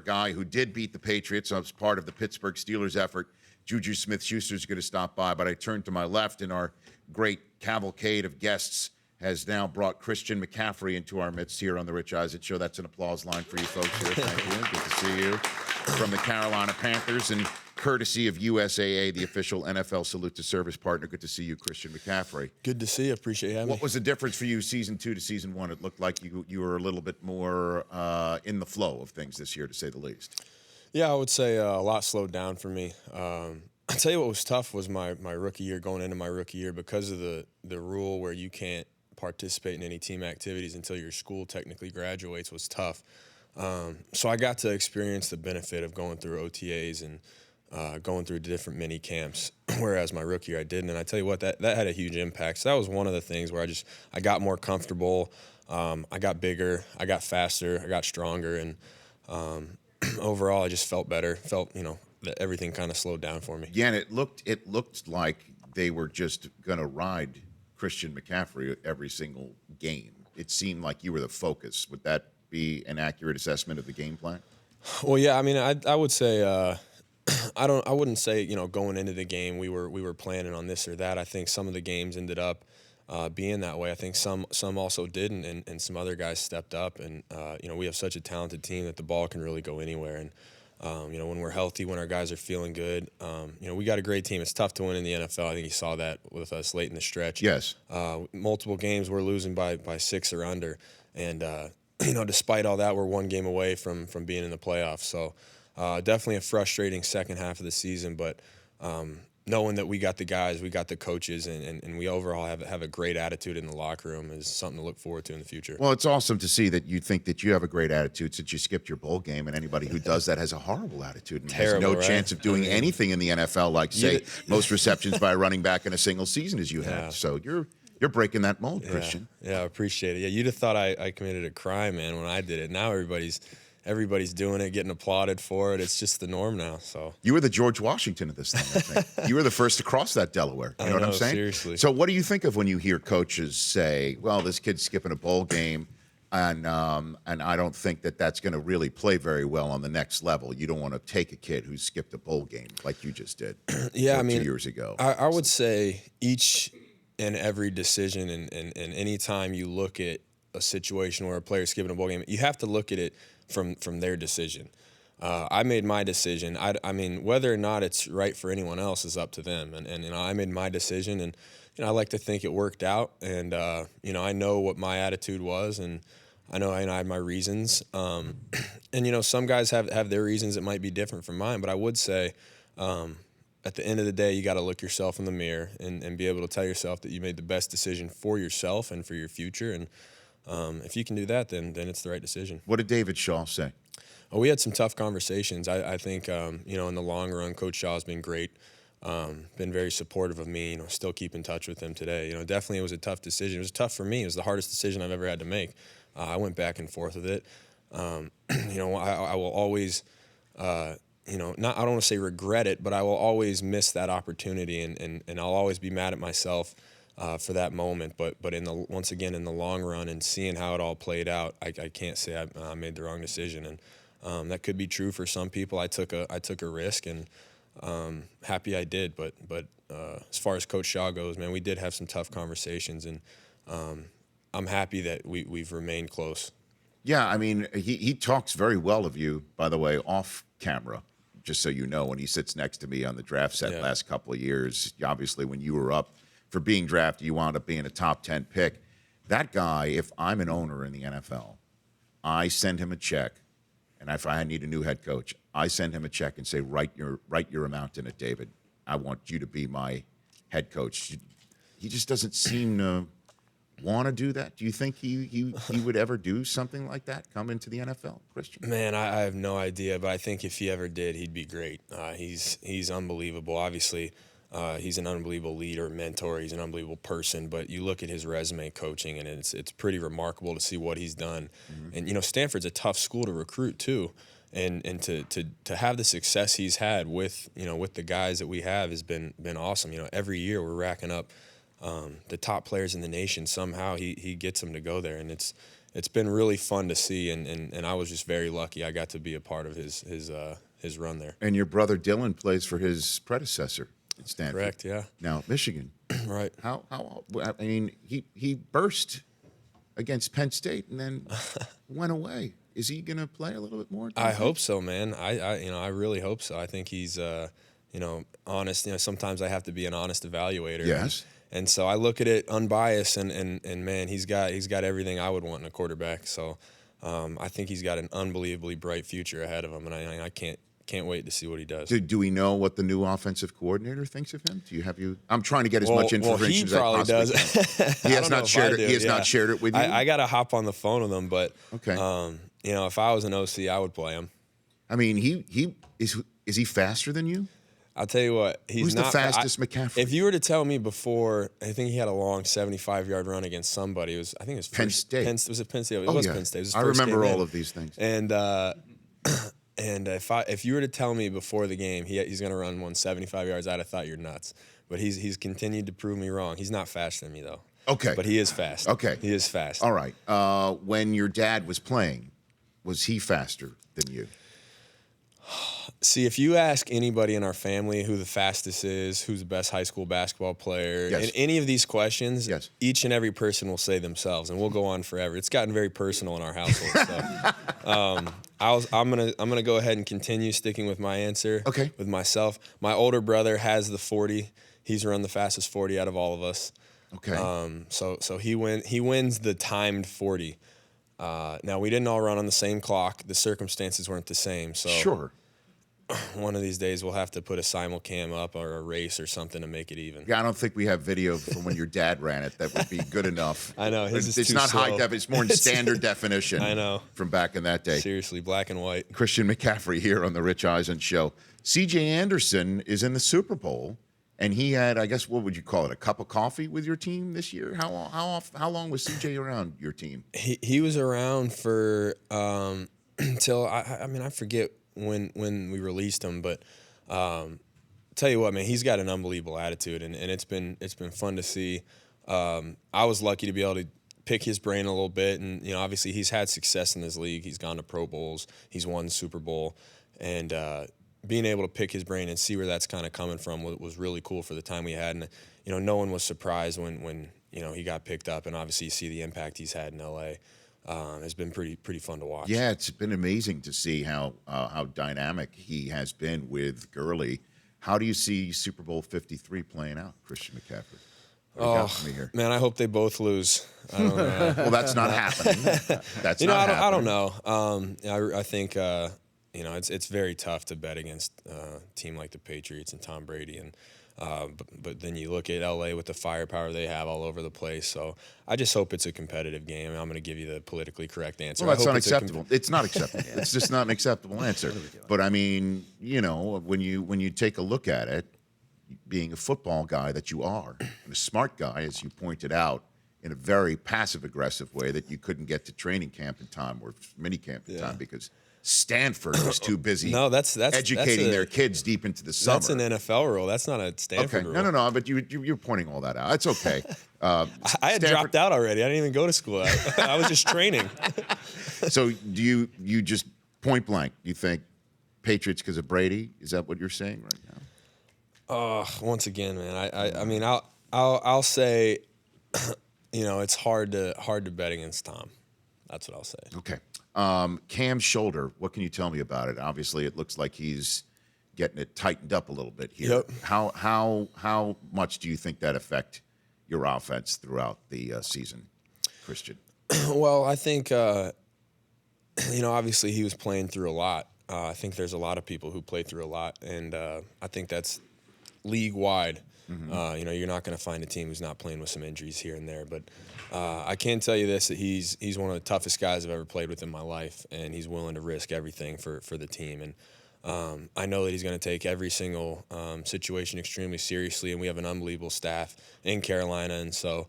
guy who did beat the Patriots. I was part of the Pittsburgh Steelers effort. Juju Smith-Schuster is going to stop by, but I turned to my left, and our great cavalcade of guests has now brought Christian McCaffrey into our midst here on the Rich Eisen Show. That's an applause line for you folks here. Thank you. Good to see you. From the Carolina Panthers, and courtesy of USAA, the official NFL Salute to Service partner. Good to see you, Christian McCaffrey. Good to see you. Appreciate you having me. What was the difference for you season 2 to season 1? It looked like you were a little bit more in the flow of things this year, to say the least. Yeah, I would say a lot slowed down for me. I'll tell you what was tough was my rookie year, going into my rookie year, because of the rule where you can't participate in any team activities until your school technically graduates was tough. So I got to experience the benefit of going through OTAs and going through different mini camps, whereas my rookie year I didn't. And I tell you what, that had a huge impact. So that was one of the things where I got more comfortable, I got bigger, I got faster, I got stronger, and overall I just felt better. Felt, that everything kind of slowed down for me. Yeah, and it looked like they were just going to ride Christian McCaffrey every single game. It seemed like you were the focus. Would that be an accurate assessment of the game plan? Well, yeah. I mean, I would say I wouldn't say going into the game we were planning on this or that. I think some of the games ended up being that way. I think some also didn't, and some other guys stepped up. And we have such a talented team that the ball can really go anywhere. And when we're healthy, when our guys are feeling good, we got a great team. It's tough to win in the NFL. I think you saw that with us late in the stretch. Yes. Multiple games we're losing by 6 or under, and despite all that, we're one game away from being in the playoffs. So definitely a frustrating second half of the season, but knowing that we got the guys, we got the coaches, and we overall have a great attitude in the locker room is something to look forward to in the future. Well, it's awesome to see that you think that you have a great attitude since you skipped your bowl game, and anybody who does that has a horrible attitude and has no chance of doing anything in the NFL like, say, most receptions by a running back in a single season as you had. So you're breaking that mold, Christian. Yeah, I appreciate it. Yeah, you'd have thought I committed a crime, man, when I did it. Now everybody's doing it, getting applauded for it. It's just the norm now. So you were the George Washington of this thing, I think. You were the first to cross that Delaware. You know what I'm saying? Seriously. So what do you think of when you hear coaches say, well, this kid's skipping a bowl game, and I don't think that that's going to really play very well on the next level. You don't want to take a kid who's skipped a bowl game like you just did 2 years ago. I would say each and every decision and any time you look at a situation where a player's skipping a bowl game, you have to look at it from their decision. I made my decision. I mean, whether or not it's right for anyone else is up to them. And I made my decision, and I like to think it worked out. And I know what my attitude was, and I know I had my reasons. And some guys have their reasons that might be different from mine. But I would say, at the end of the day, you got to look yourself in the mirror and be able to tell yourself that you made the best decision for yourself and for your future. And if you can do that, then it's the right decision. What did David Shaw say? Oh, we had some tough conversations. I think, in the long run, Coach Shaw's been great, been very supportive of me, still keep in touch with him today. Definitely it was a tough decision. It was tough for me. It was the hardest decision I've ever had to make. I went back and forth with it. I will always, I don't want to say regret it, but I will always miss that opportunity, and I'll always be mad at myself for that moment, but once again in the long run and seeing how it all played out, I can't say I made the wrong decision, and that could be true for some people. I took a risk, and happy I did. But as far as Coach Shaw goes, man, we did have some tough conversations, and I'm happy that we've remained close. Yeah, I mean, he talks very well of you, by the way, off camera. Just so you know, when he sits next to me on the draft set last couple of years, obviously when you were up for being drafted, you wound up being a top 10 pick. That guy, if I'm an owner in the NFL, I send him a check, and if I need a new head coach, I send him a check and say, write your amount in it, David. I want you to be my head coach. He just doesn't seem to want to do that. Do you think he would ever do something like that, come into the NFL, Christian? Man, I have no idea, but I think if he ever did, he'd be great. He's unbelievable. Obviously, he's an unbelievable leader, mentor. He's an unbelievable person. But you look at his resume coaching, and it's pretty remarkable to see what he's done. Mm-hmm. And Stanford's a tough school to recruit too, and to have the success he's had with the guys that we have has been awesome. Every year we're racking up the top players in the nation. Somehow he gets them to go there, and it's it's been really fun to see, and I was just very lucky. I got to be a part of his run there. And your brother Dylan plays for his predecessor at Stanford. Correct. Yeah. Now Michigan. Right. How? I mean, he burst against Penn State and then went away. Is he going to play a little bit more? I hope so, man. I really hope so. I think he's honest. Sometimes I have to be an honest evaluator. Yes. And so I look at it unbiased, and man, he's got everything I would want in a quarterback. So I think he's got an unbelievably bright future ahead of him, and I can't wait to see what he does. Do we know what the new offensive coordinator thinks of him? I'm trying to get as much information as I possibly does. can. He has not shared it. He has not shared it with you. I got to hop on the phone with him, but okay. If I was an OC, I would play him. I mean, is he faster than you? I'll tell you what, Who's the fastest McCaffrey? If you were to tell me before, I think he had a long 75-yard run against somebody. It was Penn State. Was it Penn State? It oh, was yeah. Penn State. It was his I first remember game all in. of these things. And if you were to tell me before the game he's going to run 175 yards, I'd have thought you're nuts. But he's continued to prove me wrong. He's not faster than me though. Okay. But he is fast. Okay. He is fast. All right. When your dad was playing, was he faster than you? See, if you ask anybody in our family who the fastest is, who's the best high school basketball player, yes. in any of these questions, yes. each and every person will say themselves, and we'll go on forever. It's gotten very personal in our household. So, I'm gonna go ahead and continue sticking with my answer. Okay. With myself, my older brother has the 40. He's run the fastest 40 out of all of us. Okay. So he wins the timed 40. Now we didn't all run on the same clock. The circumstances weren't the same. So sure. One of these days we'll have to put a simulcam up or a race or something to make it even. Yeah, I don't think we have video from when your dad ran it that would be good enough. I know. It's not slow. high def. It's more in standard definition. I know. From back in that day. Seriously, black and white. Christian McCaffrey here on the Rich Eisen Show. C.J. Anderson is in the Super Bowl, and he had, I guess, what would you call it, a cup of coffee with your team this year? How long was C.J. around your team? He was around for until I forget when we released him, but tell you what, man, he's got an unbelievable attitude, and it's been fun to see. I was lucky to be able to pick his brain a little bit, and obviously he's had success in this league. He's gone to Pro Bowls, he's won Super Bowl, and being able to pick his brain and see where that's kind of coming from was really cool for the time we had. And no one was surprised when he got picked up, and obviously you see the impact he's had in LA. It's been pretty fun to watch. Yeah, it's been amazing to see how dynamic he has been with Gurley. How do you see Super Bowl 53 playing out, Christian McCaffrey? What do you got for me here? Man, I hope they both lose. I don't know. Well, that's not happening. That's not happening. I don't know. I think it's very tough to bet against a team like the Patriots and Tom Brady, and but then you look at LA with the firepower they have all over the place. So I just hope it's a competitive game. I'm going to give you the politically correct answer. Well, that's unacceptable. It's not acceptable. It's just not an acceptable answer. But I mean, when you take a look at it, being a football guy that you are, and a smart guy, as you pointed out, in a very passive-aggressive way that you couldn't get to training camp in time or mini camp in time because Stanford was too busy educating their kids deep into the summer. That's an NFL rule. That's not a Stanford rule. No. But you're pointing all that out. It's okay. I had dropped out already. I didn't even go to school. I was just training. So do you just point blank? You think Patriots because of Brady? Is that what you're saying right now? Once again, man. I mean, I'll say, it's hard to bet against Tom. That's what I'll say. Okay. Cam's shoulder, what can you tell me about it? Obviously, it looks like he's getting it tightened up a little bit here. Yep. How much do you think that affect your offense throughout the season, Christian? Well, I think, obviously he was playing through a lot. I think there's a lot of people who play through a lot, and I think that's league-wide. Mm-hmm. You're not going to find a team who's not playing with some injuries here and there. But I can tell you this, that he's one of the toughest guys I've ever played with in my life, and he's willing to risk everything for the team. And I know that he's going to take every single situation extremely seriously, and we have an unbelievable staff in Carolina. And so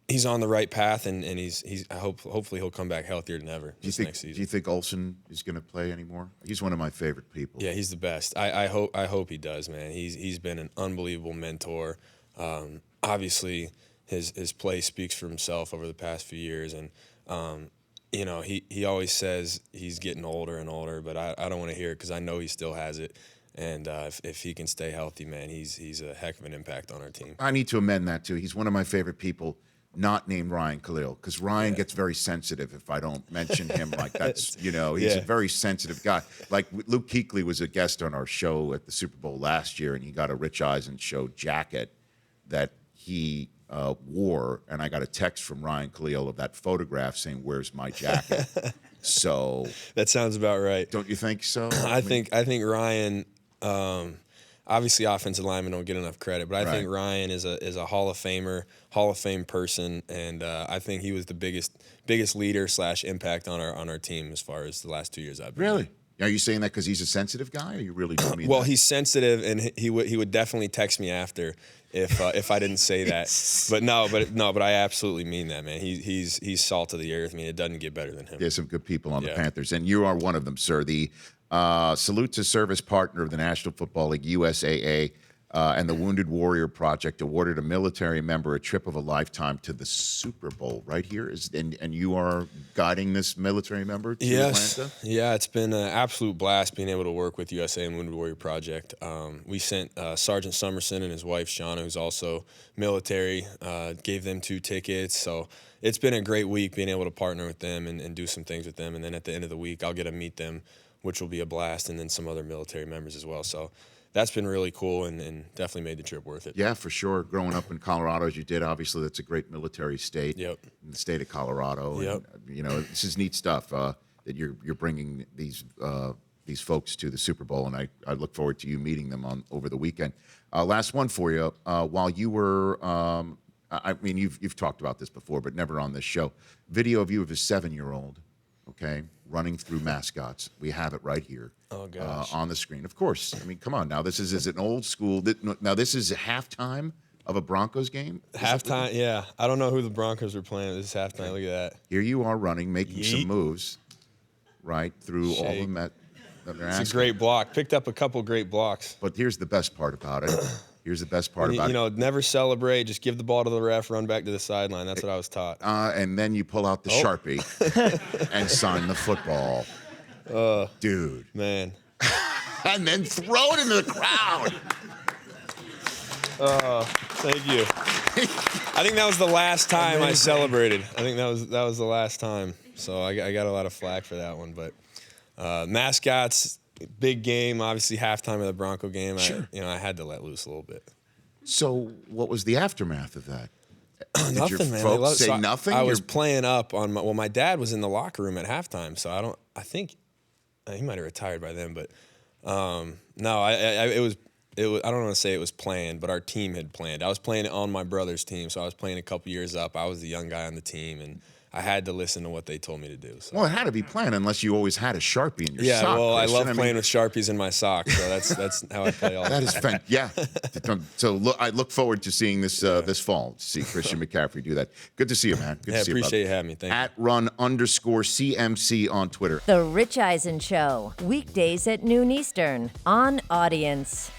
he's on the right path, and hopefully he'll come back healthier than ever next season. Do you think Olsen is going to play anymore? He's one of my favorite people. Yeah, he's the best. I hope he does, man. He's been an unbelievable mentor. Obviously, his play speaks for himself over the past few years, and You know, he always says he's getting older and older, but I don't want to hear it because I know he still has it. And if he can stay healthy, man, he's a heck of an impact on our team. I need to amend that too. He's one of my favorite people, not named Ryan Khalil, because Ryan gets very sensitive if I don't mention him. Like that's, you know, he's a very sensitive guy. Like Luke Kuechly was a guest on our show at the Super Bowl last year, and he got a Rich Eisen show jacket that he wore, and I got a text from Ryan Khalil of that photograph saying, "Where's my jacket?" So that sounds about right. Don't you think so? I think Ryan. Obviously, offensive linemen don't get enough credit, but I think Ryan is a Hall of Famer, Hall of Fame person, and I think he was the biggest leader / impact on our team as far as the last 2 years I've been. Really? Are you saying that because he's a sensitive guy, or you really do mean well, that? He's sensitive, and he would definitely text me after if I didn't say that. But I absolutely mean that, man. He's salt of the earth. I mean, it doesn't get better than him. There's some good people on the Panthers, and you are one of them, sir. The Salute to Service partner of the National Football League, USAA, and the Wounded Warrior Project awarded a military member a trip of a lifetime to the Super Bowl right here. And you are guiding this military member to Atlanta? Yeah, it's been an absolute blast being able to work with USA and Wounded Warrior Project. We sent Sergeant Summerson and his wife, Shauna, who's also military, gave them 2 tickets. So it's been a great week being able to partner with them and do some things with them. And then at the end of the week, I'll get to meet them, which will be a blast, and then some other military members as well. So that's been really cool and definitely made the trip worth it. Yeah, for sure. Growing up in Colorado as you did, obviously that's a great military state. Yep. In the state of Colorado. Yep. And, you know, this is neat stuff that you're bringing these folks to the Super Bowl, and I look forward to you meeting them over the weekend. Last one for you. While you were, I mean, you've talked about this before, but never on this show. Video of you of a 7-year-old, okay, running through mascots. We have it right here. Oh, gosh. On the screen. Of course. I mean, come on now. This is an old school. Now, this is halftime of a Broncos game? Halftime, yeah. I don't know who the Broncos were playing. This is halftime. Look at that. Here you are running, making some moves, right, through all of them. It's a great block. Picked up a couple great blocks. But here's the best part about it. You know, never celebrate. Just give the ball to the ref, run back to the sideline. That's what I was taught. And then you pull out the Sharpie and sign the football. Dude. Man. And then throw it into the crowd. Thank you. I think that was the last time I celebrated. I think that was the last time. So I got a lot of flack for that one. But mascots, big game, obviously halftime of the Bronco game. Sure. I had to let loose a little bit. So what was the aftermath of that? Did Nothing, your man. folks say nothing? I was playing up on my dad was in the locker room at halftime, so I think he might have retired by then, but no, it was I don't want to say it was planned, but our team had planned. I was playing on my brother's team, so I was playing a couple years up. I was the young guy on the team, and I had to listen to what they told me to do. So. Well, it had to be planned unless you always had a Sharpie in your sock. Yeah, well, Christian. I love playing with Sharpies in my socks, so that's how I play all the time. That is fantastic. Yeah. So I look forward to seeing this fall, to see Christian McCaffrey do that. Good to see you, man. Good to see you. Appreciate you having me. Thank you. @run_CMC on Twitter. The Rich Eisen Show, weekdays at noon Eastern on Audience.